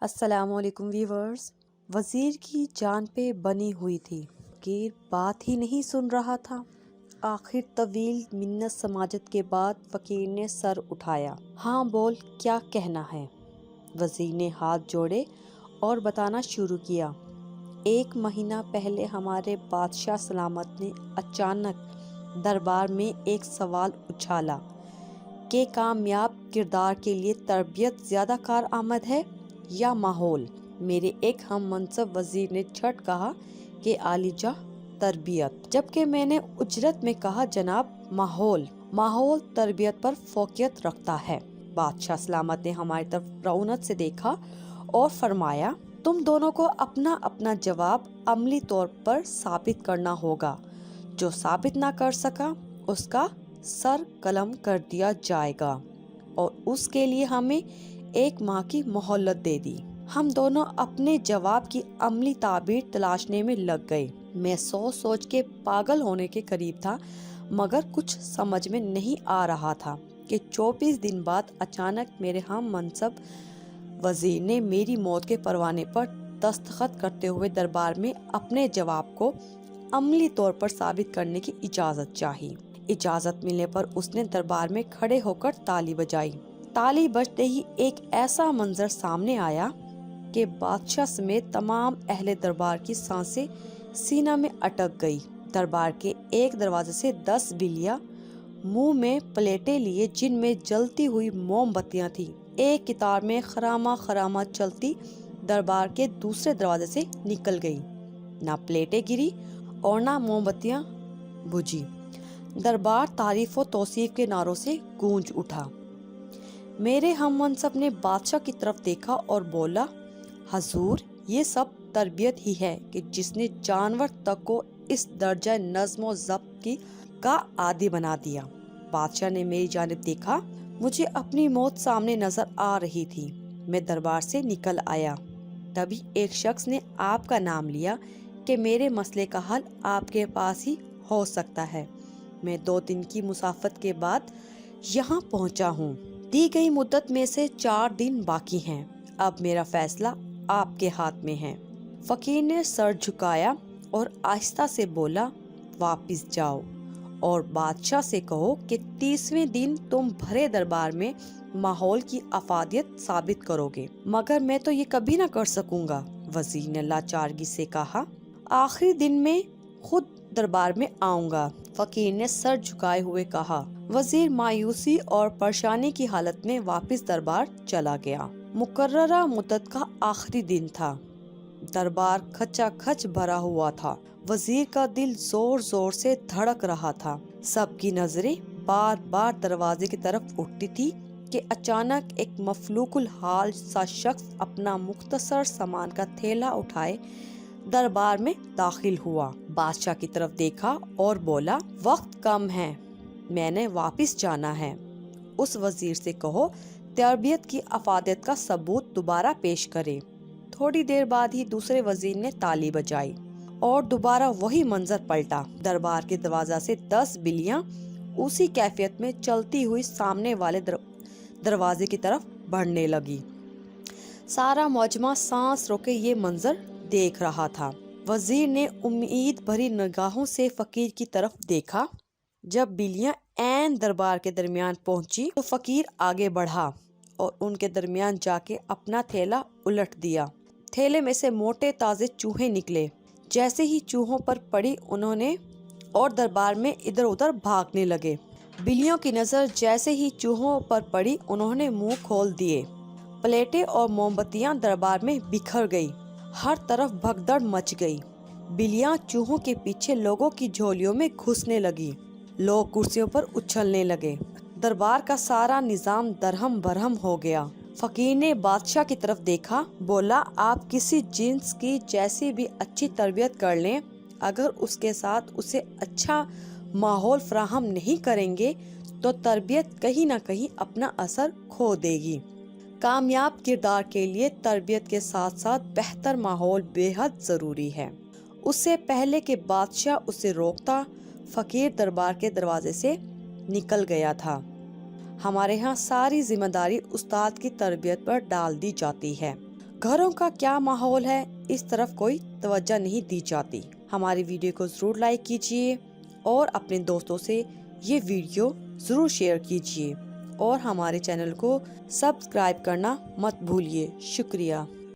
अस्सलाम वालेकुम व्यूवर्स। वज़ीर की जान पे बनी हुई थी कि बात ही नहीं सुन रहा था। आखिर तवील मिन्नत समाजत के बाद फ़कीर ने सर उठाया। हाँ बोल, क्या कहना है? वज़ीर ने हाथ जोड़े और बताना शुरू किया। 1 महीना पहले हमारे बादशाह सलामत ने अचानक दरबार में एक सवाल उछाला कि कामयाब किरदार के लिए तरबियत ज़्यादा कारआमद है या माहौल। मेरे एक हम मनसब वज़ीर ने झट कहा कि आलिजा तरबियत, जबकि मैंने उजरत में कहा जनाब माहौल तरबियत पर फोकियत रखता है। बादशाह सलामत ने हमारी तरफ रौनक से देखा और फरमाया, तुम दोनों को अपना अपना जवाब अमली तौर पर साबित करना होगा। जो साबित ना कर सका उसका सर कलम कर दिया जाएगा और उसके लिए हमें 1 माह की मोहलत दे दी। हम दोनों अपने जवाब की अमली ताबीर तलाशने में लग गए। मैं सोच के पागल होने के करीब था, मगर कुछ समझ में नहीं आ रहा था कि 24 दिन बाद अचानक मेरे हम मनसब वज़ीर ने मेरी मौत के परवाने पर दस्तखत करते हुए दरबार में अपने जवाब को अमली तौर पर साबित करने की इजाज़त चाही। इजाज़त मिलने पर उसने दरबार में खड़े होकर ताली बजाई। ताली बजते ही एक ऐसा मंजर सामने आया कि बादशाह समेत तमाम अहले दरबार की सांसें सीना में अटक गई। दरबार के एक दरवाजे से 10 बिल्लियां मुंह में प्लेटें लिए, जिनमें जलती हुई मोमबत्तियां थी, एक कितार में खरामा चलती दरबार के दूसरे दरवाजे से निकल गई। ना प्लेटें गिरी और ना मोमबत्तियां बुझी। दरबार तारीफ और तौसीफ के नारों से गूंज उठा। मेरे हम मनसब ने बादशाह की तरफ देखा और बोला, हजूर, ये सब तरबियत ही है कि जिसने जानवर तक को इस दर्जा नज़्म व ज़ब्त का आदी बना दिया। बादशाह ने मेरी जानिब देखा। मुझे अपनी मौत सामने नजर आ रही थी। मैं दरबार से निकल आया। तभी एक शख्स ने आपका नाम लिया कि मेरे मसले का हल आपके पास ही हो सकता है। मैं 2 दिन की मुसाफत के बाद यहाँ पहुँचा हूँ। दी गई मुद्दत में से 4 दिन बाकी हैं। अब मेरा फैसला आपके हाथ में है। फकीर ने सर झुकाया और आहिस्ता से बोला, वापिस जाओ और बादशाह से कहो कि 30वें दिन तुम भरे दरबार में माहौल की अफादियत साबित करोगे। मगर मैं तो ये कभी ना कर सकूंगा, वज़ीर ने लाचारगी से कहा। आखिरी दिन में खुद दरबार में आऊंगा, फकीर ने सर झुकाए हुए कहा। वज़ीर मायूसी और परेशानी की हालत में वापस दरबार चला गया। मुकर्ररा मुद्दत का आखिरी दिन था। दरबार खचाखच भरा हुआ था। वज़ीर का दिल जोर जोर से धड़क रहा था। सबकी नजरें बार बार दरवाजे की तरफ उठती थी कि अचानक एक मफलूकुल हाल सा शख्स अपना मुख्तसर सामान का थैला उठाए दरबार में दाखिल हुआ। बादशाह की तरफ देखा और बोला, वक्त कम है, मैंने वापस जाना है। उस वज़ीर से कहो तरबियत की अफादियत का सबूत दोबारा पेश करे। थोड़ी देर बाद ही दूसरे वज़ीर ने ताली बजाई और दोबारा वही मंजर पलटा। दरबार के दरवाजा से 10 बिल्लियां उसी कैफियत में चलती हुई सामने वाले दरवाजे की तरफ बढ़ने लगी। सारा मौजमा सांस रोके ये मंजर देख रहा था। वज़ीर ने उम्मीद भरी निगाहों से फकीर की तरफ देखा। जब बिल्लियां ऐन दरबार के दरमियान पहुंची तो फकीर आगे बढ़ा और उनके दरमियान जाके अपना थैला उलट दिया। थैले में से मोटे ताजे चूहे निकले। जैसे ही चूहों पर पड़ी उन्होंने और दरबार में इधर उधर भागने लगे। बिल्लियों की नजर जैसे ही चूहों पर पड़ी उन्होंने मुंह खोल दिए। प्लेटें और मोमबत्तियां दरबार में बिखर गई। हर तरफ भगदड़ मच गई। बिल्लियां चूहों के पीछे लोगों की झोलियों में घुसने लगी। लोग कुर्सियों पर उछलने लगे। दरबार का सारा निजाम दरहम बरहम हो गया। फकीर ने बादशाह की तरफ देखा, बोला, आप किसी जिन्स की जैसी भी अच्छी तरबियत कर लें, अगर उसके साथ उसे अच्छा माहौल फराहम नहीं करेंगे तो तरबियत कहीं ना कहीं अपना असर खो देगी। कामयाब किरदार के लिए तरबियत के साथ साथ बेहतर माहौल बेहद ज़रूरी है। उससे पहले कि बादशाह उसे रोकता, फकीर दरबार के दरवाजे से निकल गया था। हमारे यहाँ सारी जिम्मेदारी उस्ताद की तरबियत पर डाल दी जाती है। گھروں کا کیا ماحول ہے، اس طرف کوئی توجہ نہیں دی جاتی۔ ہماری ویڈیو کو ضرور لائک کیجیے اور اپنے دوستوں سے یہ ویڈیو ضرور شیئر کیجیے اور ہمارے چینل کو سبسکرائب کرنا مت بھولیے۔ شکریہ۔